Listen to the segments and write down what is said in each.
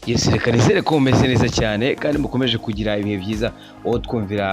Yes, reka nizere ko mumeze neza cyane kandi mukomeje kugira ibihe byiza aho twumvira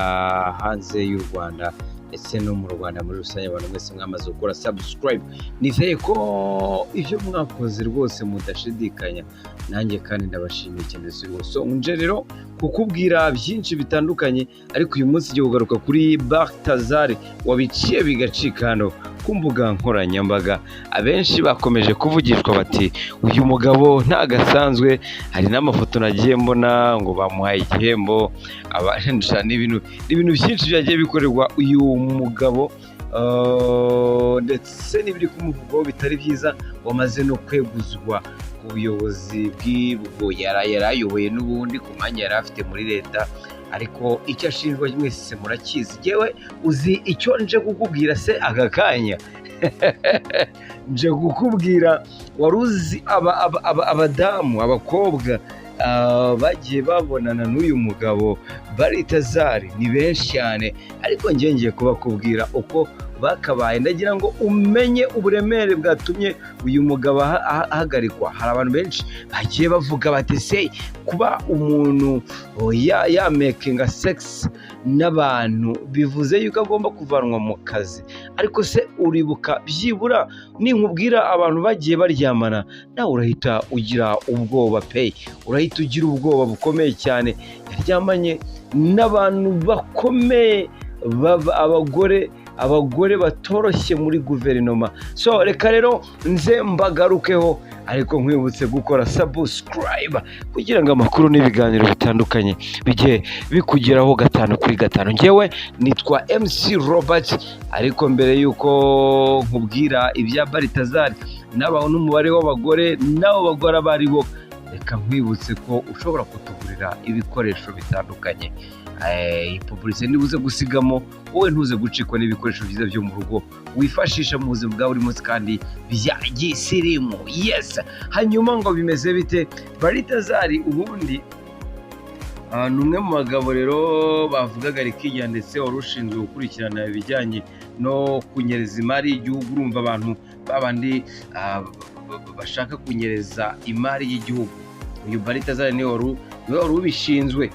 hanze y'u Rwanda ndetse no mu Rwanda muri rusange. Abantu mwese mwamaze gukora subscribe, nizeye ko ivyo mwakoze rwose mudashidikanya, nanjye kandi ndabashimiye cyane rwose. Nje rero kukubwira byinshi bitandukanye, ariko uyu munsi ngiye kugaruka kuri Balthasal wabiciye bigacika hano ku mbuga nkoranyambaga. Abenshi bakomeje kuvugishwa bati uyu mugabo ntagasanzwe, hari n'amafoto nagiye mbona ngo bamuhaye igihembo, abashinja n'ibintu byinshi byagiye bikorerwa uyu mugabo, ndetse n'ibiri kumuvugaho bitari byiza. Wamaze no kweguzwa ku buyobozi bw'ubwo yarayoboye n'ubundi ku mwanya yari afite muri leta, ariko icyo ashinjwa mwese murakizi. Yewe uzi icyo nje kukubwira se aka kanya? nje kukubwira, wari uzi abadamu, abakobwa bagiye babonana n'uyu mugabo Balthasal ni benshi cyane, ariko ngiye kubakubwira uko bakabaye. Ndagira ngo umenye uburemere bwatumye uyu mugabo ahagarikwa. Hari abantu benshi bagiye bavuga bati se kuba umuntu making sex n'abantu bivuze yuko agomba kuvanwa mu kazi, ariko se uribuka byibura ninkubwira abantu bagiye baryamana nawe urahita ugira ubwoba urahita ugira ubwoba bukomeye cyane. Yaryamanye n'abantu bakomeye, abagore batoroshye muri guverinoma. So reka rero nze mbagarukeho, ariko nkwibutse gukora subscribe kugira ngo amakuru n'ibiganiro bitandukanye bijye bikugeraho 5 kuri 5. Ngewe nitwa MC Robert, ariko mbere yuko nkubwira ibya Balthasal n'umubare w'abagore n'abo bagore abari bo, reka nkwibutse ko ushobora kutugurira ibikoresho bitandukanye. Publicité nibuze gusigamo, wowe ntuze gucikwa n'ibikoresho byiza byo mu rugo wifashisha mu buzima bwa buri munsi kandi bya gisirimu. Yes, hanyuma ngo bimeze bite? Balthasal ubundi numwe mu bagabo rero bavugaga rikijya, ndetse wari ushinzwe gukurikirana ibijyanye no kunyereza imari y'igihugu. Urumva abantu babandi bashaka kunyereza imari y'igihugu, uyu Balthasal niwe wari ubishinzwe.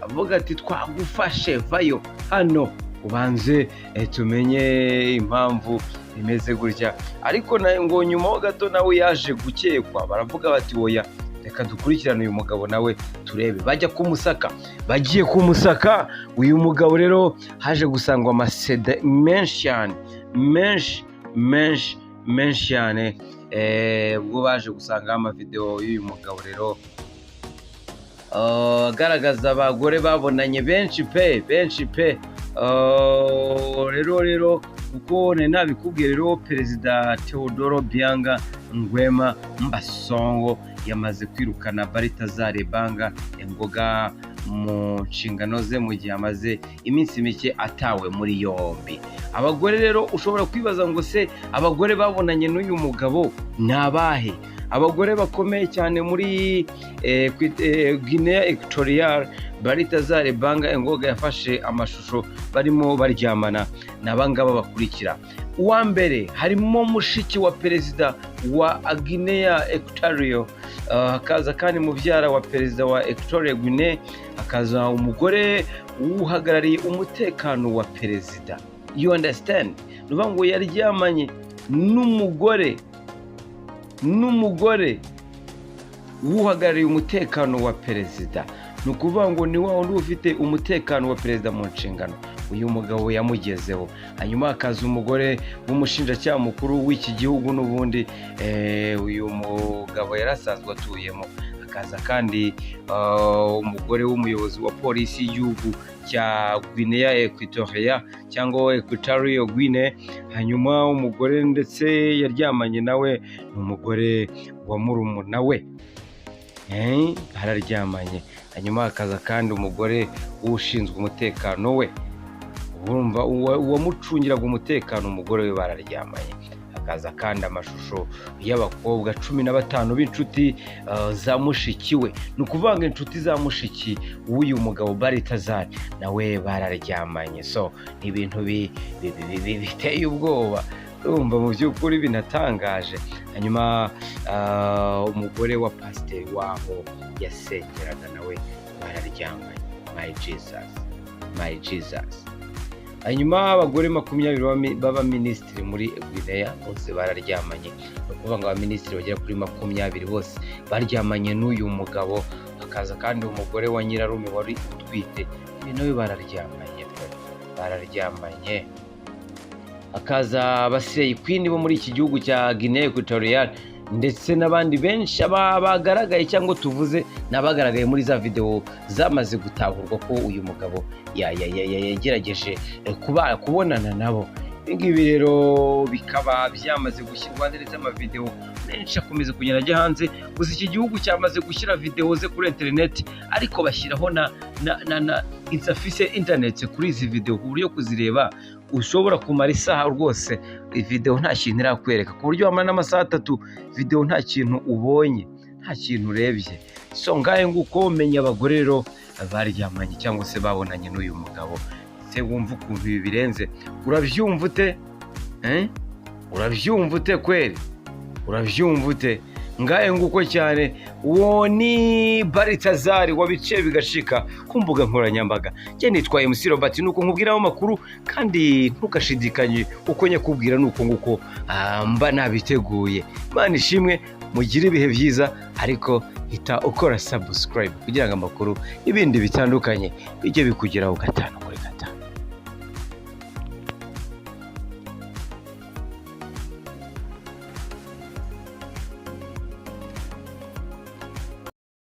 Avuga ati twagufashe, vayo hano ubanze tumenye impamvu bimeze gutya. Ariko ngo nyuma ho gato nawe yaje gukekwa, baravuga bati oya, reka dukurikirane uyu mugabo nawe turebe. Bagiye kumusaka uyu mugabo rero, haje gusangwa amaseda menshi cyane. Ubwo baje gusanga amavideo y'uyu mugabo rero agaragaza abagore babonanye benshi pe. Rero kuko nabikubwiye rero, Perezida Theodore Bianga Nguema Mbasongo yamaze kwirukana Balthasal Banga Ngoga mu nshingano ze mu gihe amaze iminsi mike atawe muri yombi. Abagore rero ushobora kwibaza ngo se abagore babonanye n'uyu mugabo ni abahe? Abagore bakomeye cyane muri Guinea Equatorial Balthasal Banga Ngoga yafashe amashusho barimo baryamana n'abangaba bakurikira. Uwa mbere harimo mushiki wa perezida wa Guinea Equatorial, hakaza kandi mubyara wa perezida wa Equatorial Guinea, hakaza umugore uhagarariye umutekano wa perezida. You understand? Nuvuga ngo yaryamanye n'umugore uhagarariye umutekano wa perezida. Ni ukuvuga ngo ni wa wundi ufite umutekano wa perezida mu nshingano. Uyu mugabo yamugezeho. Hanyuma hakaza umugore w'umushinjacyaha mukuru w'iki gihugu n'ubundi uyu mugabo yarasanzwe atuyemo. Hakaza kandi umugore w'umuyobozi wa polisi y'igihugu cya Guinea Equatorial cyangwa Equatorial Guinea. Hanyuma umugore ndetse yaryamanye nawe n'umugore wa murumuna we, bararyamanye. Hanyuma hakaza kandi umugore ushinzwe umutekano we, urumva uwamucungiraga umutekano, umugore we bararyamanye. Hakaza kandi amashusho y'abakobwa 15 b'inshuti za mushiki we. Ni ukuvuga ngo inshuti za mushiki w'uyu mugabo Balthasal nawe bararyamanye. So ni ibintu biteye ubwoba. urumva mu by'ukuri binatangaje. Hanyuma umugore wa pasiteri waho yasengeraga nawe bararyamanye. My Jesus. Hanyuma abagore 20 b'abaminisitiri muri Guinea bose bararyamanye. Ni ukuvuga ngo abaminisitiri bagera kuri 20 bose baryamanye n'uyu mugabo. Hakaza kandi umugore wa nyirarume wari utwite, nawe bararyamanye. Hakaza abaseyi queen bo muri iki gihugu cya Guinea Equatorial, ndetse n'abandi benshi bagaragaye cyangwa tuvuze n'abagaragaye muri za video zamaze gutahurwa ko uyu mugabo yagerageje kubonana nabo. Ibingibi rero bikaba byamaze gushyirwa ndetse amavideo menshi akomeza kugenda ajya hanze. Gusa iki gihugu cyamaze gushyira video ze kuri internet, ariko bashyiraho na insufficient internet kuri izi video, ku buryo kuzireba ushobora kumara isaha rwose video nta kintu irakwereka, ku buryo wamara n'amasaha 3 video nta kintu ubonye, nta kintu urebye. So ngahe nguko Menya abagore rero baryamanye cyangwa se babonanye n'uyu mugabo. Se wumva ukuntu ibi birenze, urabyumva ute? Urabyumva ute kweri? Urabyumva ute? Ngahe nguko cyane. Uwo ni Balthasal wabice bigashika ku mbuga nkoranyambaga. Je nitwaye MC Robert, nuko nkubwiraho amakuru kandi ntukashidikanye uko nyakubwira nuko nguko mba nabiteguye. Imana ishimwe, mugire ibihe byiza, ariko hita ukora subscribe kugira ngo amakuru ibindi bitandukanye bijye bikugeraho gatanu kuri gatanu.